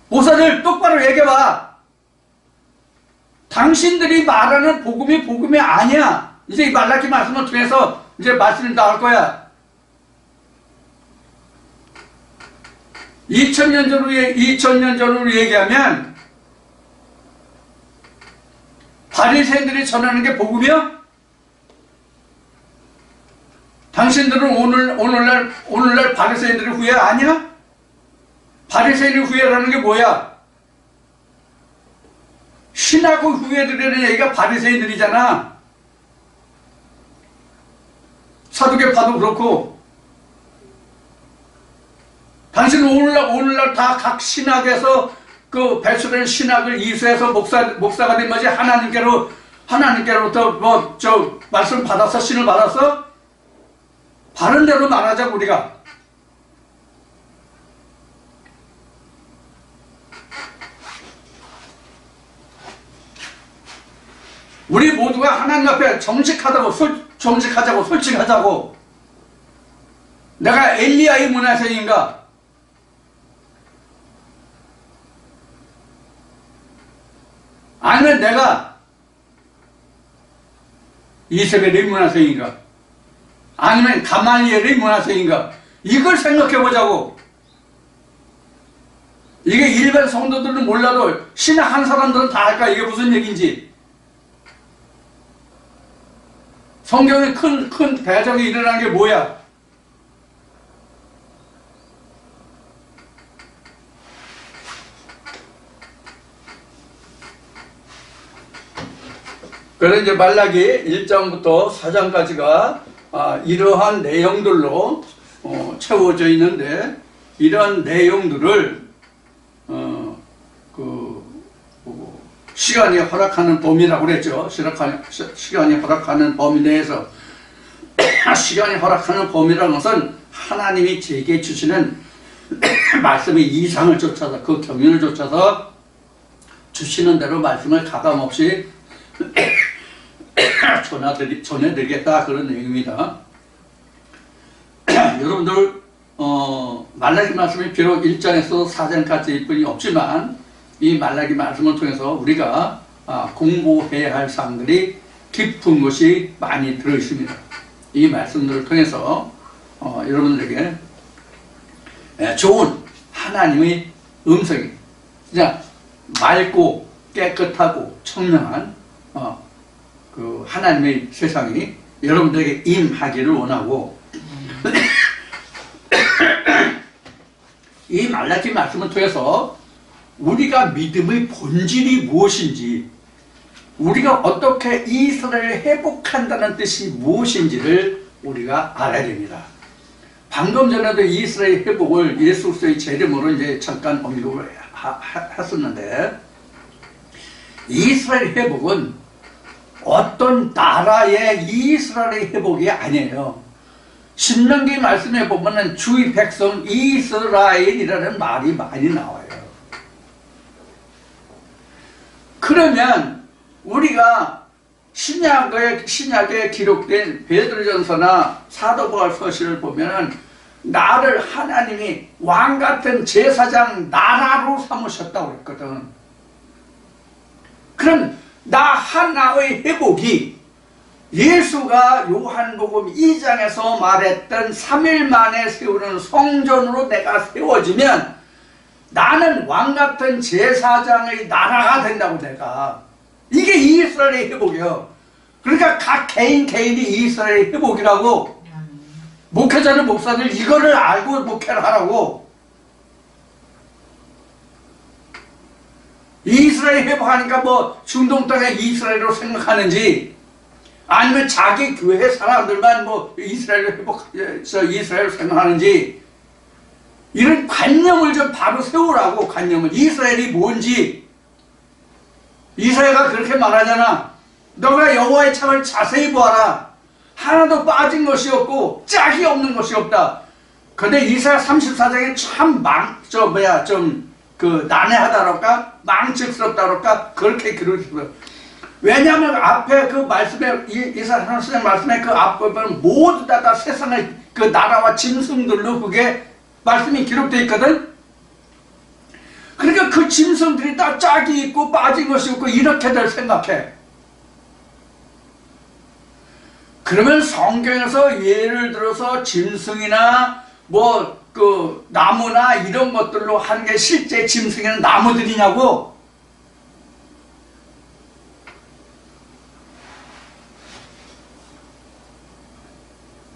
목사들 똑바로 얘기해봐. 당신들이 말하는 복음이 아니야. 이제 이 말라기 말씀을 통해서 이제 말씀이 나올 거야. 2000년 전으로 얘기하면 바리새인들이 전하는 게 복음이야? 당신들은 오늘날 바리새인들의 후회 아니야? 바리새인의 후회라는 게 뭐야? 신하고 후회들이라는 얘기가 바리새인들이잖아. 사두개파도 그렇고. 당신은 오늘날 다 각 신학에서 그 배출된 신학을 이수해서 목사가 된 거지. 하나님께로부터 말씀 받았어? 신을 받았어? 바른 대로 말하자 우리가. 우리 모두가 하나님 앞에 정직하자고 솔직하자고. 내가 엘리야의 문화생인가? 아니면 내가 이세벨의 문화생인가? 아니면 가말리엘의 문화생인가? 이걸 생각해 보자고. 이게 일반 성도들은 몰라도 신학한 사람들은 다 알까? 이게 무슨 얘기인지. 성경에 큰 대적이 일어난 게 뭐야? 그래서 이제 말라기 1장부터 4장까지가 이러한 내용들로 채워져 있는데, 이러한 내용들을 시간이 허락하는 범위라고 그랬죠. 시간이 허락하는 범위 내에서 시간이 허락하는 범위라는 것은 하나님이 제게 주시는 말씀의 이상을 쫓아서, 그 경륜을 쫓아서 주시는 대로 말씀을 가감없이 전해드리겠다, 그런 내용입니다. 여러분들 말라기 말씀이 비록 1장에서 4장까지일 뿐이 없지만 이 말라기 말씀을 통해서 우리가 공부해야 할 사항들이 깊은 것이 많이 들어있습니다. 이 말씀들을 통해서 여러분들에게 좋은 하나님의 음성이 그냥 맑고 깨끗하고 청명한 그 하나님의 세상이 여러분들에게 임하기를 원하고, 이 말라기 말씀을 통해서 우리가 믿음의 본질이 무엇인지, 우리가 어떻게 이스라엘을 회복한다는 뜻이 무엇인지를 우리가 알아야 됩니다. 방금 전에도 이스라엘 회복을 예수 그리스도의 제름으로 이제 잠깐 언급을 했었는데, 이스라엘 회복은 어떤 나라의 이스라엘의 회복이 아니에요. 신명기 말씀에 보면은 주의 백성 이스라엘이라는 말이 많이 나와요. 그러면 우리가 신약에 기록된 베드로전서나 사도 바울 서신을 보면은 나를 하나님이 왕같은 제사장 나라로 삼으셨다고 했거든. 그럼 나 하나의 회복이 예수가 요한복음 2장에서 말했던 3일 만에 세우는 성전으로 내가 세워지면 나는 왕같은 제사장의 나라가 된다고. 내가 이게 이스라엘의 회복이에요. 그러니까 각 개인이 이스라엘의 회복이라고. 목회자는 목사들 이거를 알고 목회를 하라고. 이스라엘 회복하니까 뭐 중동 땅의 이스라엘로 생각하는지, 아니면 자기 교회 사람들만 뭐 이스라엘을 회복해서 이스라엘로 생각하는지, 이런 관념을 좀 바로 세우라고. 관념을. 이스라엘이 뭔지. 이사야가 그렇게 말하잖아. 너가 여호와의 창을 자세히 보아라. 하나도 빠진 것이 없고 짝이 없는 것이 없다. 근데 이사야 34장에 참 난해하다랄까? 망측스럽다랄까? 그렇게 기록했어요. 왜냐하면 앞에 그 말씀에, 이사야 34장 말씀에 그 앞부분은 모두 다 세상의 그 나라와 짐승들로 그게 말씀이 기록되어 있거든? 그러니까 그 짐승들이 다 짝이 있고 빠진 것이 없고 이렇게들 생각해. 그러면 성경에서 예를 들어서 짐승이나 뭐 그 나무나 이런 것들로 하는 게 실제 짐승에는 나무들이냐고?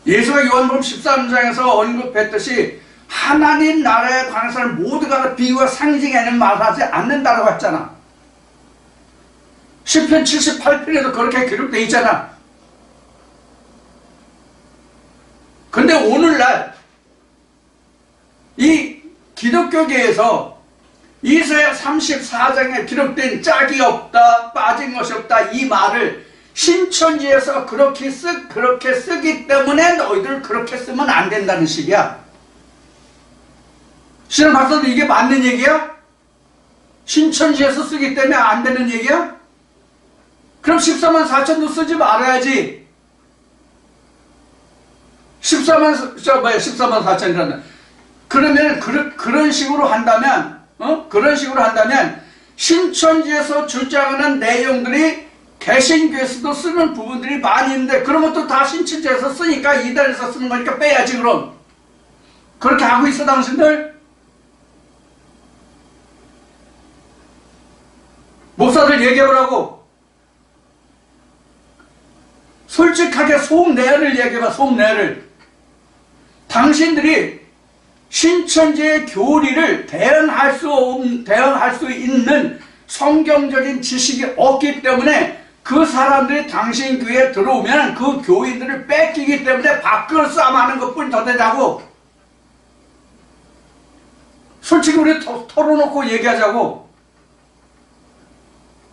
예수가 요한복음 13장에서 언급했듯이 하나님 나라에 관한 사람 모두가 비유와 상징이 아닌 말하지 않는다고 했잖아. 시편 78편에도 그렇게 기록되어 있잖아. 근데 오늘날 이 기독교계에서 이사야 34장에 기록된 짝이 없다, 빠진 것이 없다, 이 말을 신천지에서 그렇게 쓰기 때문에 너희들 그렇게 쓰면 안 된다는 식이야. 신학 박사도 이게 맞는 얘기야? 신천지에서 쓰기 때문에 안 되는 얘기야? 그럼 14만 4천도 쓰지 말아야지. 14만 4천이라는. 그러면 그런 식으로 한다면, 그런 식으로 한다면 신천지에서 주장하는 내용들이 개신교에서도 쓰는 부분들이 많이 있는데 그런 것도 다 신천지에서 쓰니까 이단에서 쓰는 거니까 빼야지. 그럼 그렇게 하고 있어 당신들? 목사들 얘기해보라고. 솔직하게 속내를 얘기해봐. 속내를. 당신들이 신천지의 교리를 대응할 수 있는 성경적인 지식이 없기 때문에 그 사람들이 당신 교회에 들어오면 그 교인들을 뺏기기 때문에 밖으로 싸움하는 것뿐이 더 되자고. 솔직히 우리 털어놓고 얘기하자고.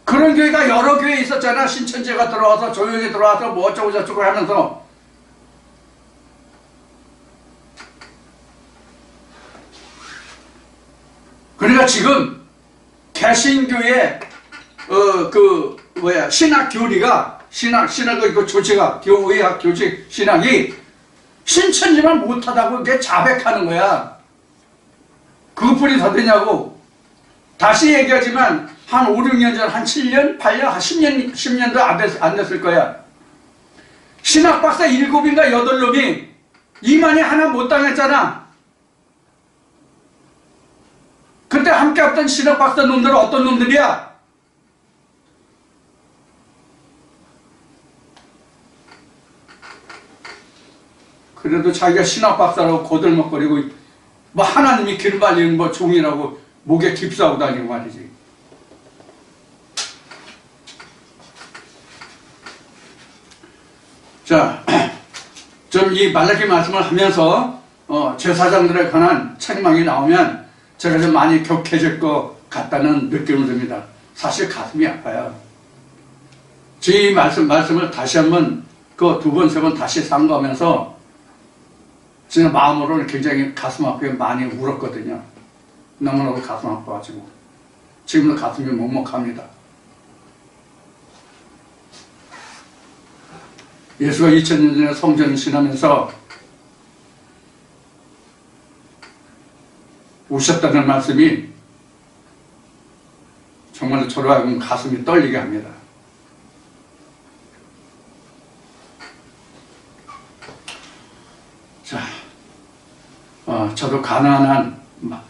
그런 교회가 여러 교회 있었잖아. 신천지가 들어와서 조용히 들어와서 뭐 어쩌고 저쩌고 하면서. 그러니까 지금 개신교의 신학 교리가 신학의 그 조직학, 교회학 조직 신학이 신천지만 못하다고 이게 자백하는 거야. 그것뿐이 더 되냐고. 다시 얘기하지만 한 5, 6년 전, 한 7년, 8년, 한 10년도 안 됐을 거야. 신학박사 7인가 8놈이 이만희 하나 못 당했잖아. 그때 함께 했던 신학박사 놈들은 어떤 놈들이야? 그래도 자기가 신학박사라고 거들먹거리고 뭐 하나님이 길 말리는 뭐 종이라고 목에 깁스하고 다니고 말이지. 자, 좀 이 말라기 말씀을 하면서 제사장들에 관한 책망이 나오면 제가 좀 많이 격해질 것 같다는 느낌을 듭니다. 사실 가슴이 아파요. 제 말씀을 다시 한번 그 2번, 3번 다시 상고하면서 제가 마음으로는 굉장히 가슴 아프게 많이 울었거든요. 너무너무 가슴 아파가지고 지금도 가슴이 먹먹합니다. 예수가 2000년 전에 성전을 지나면서 우셨다는 말씀이 정말로 저로 하여금 가슴이 떨리게 합니다. 자, 저도 가난한 한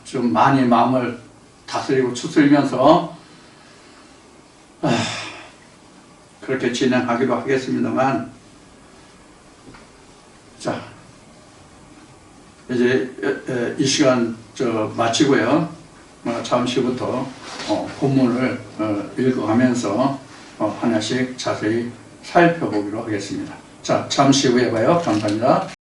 좀 많이 마음을 다스리고 추스리면서 그렇게 진행하기로 하겠습니다만, 자, 이제 이 시간 마치고요. 잠시부터 본문을 읽어가면서 하나씩 자세히 살펴보기로 하겠습니다. 자, 잠시 후에 봐요. 감사합니다.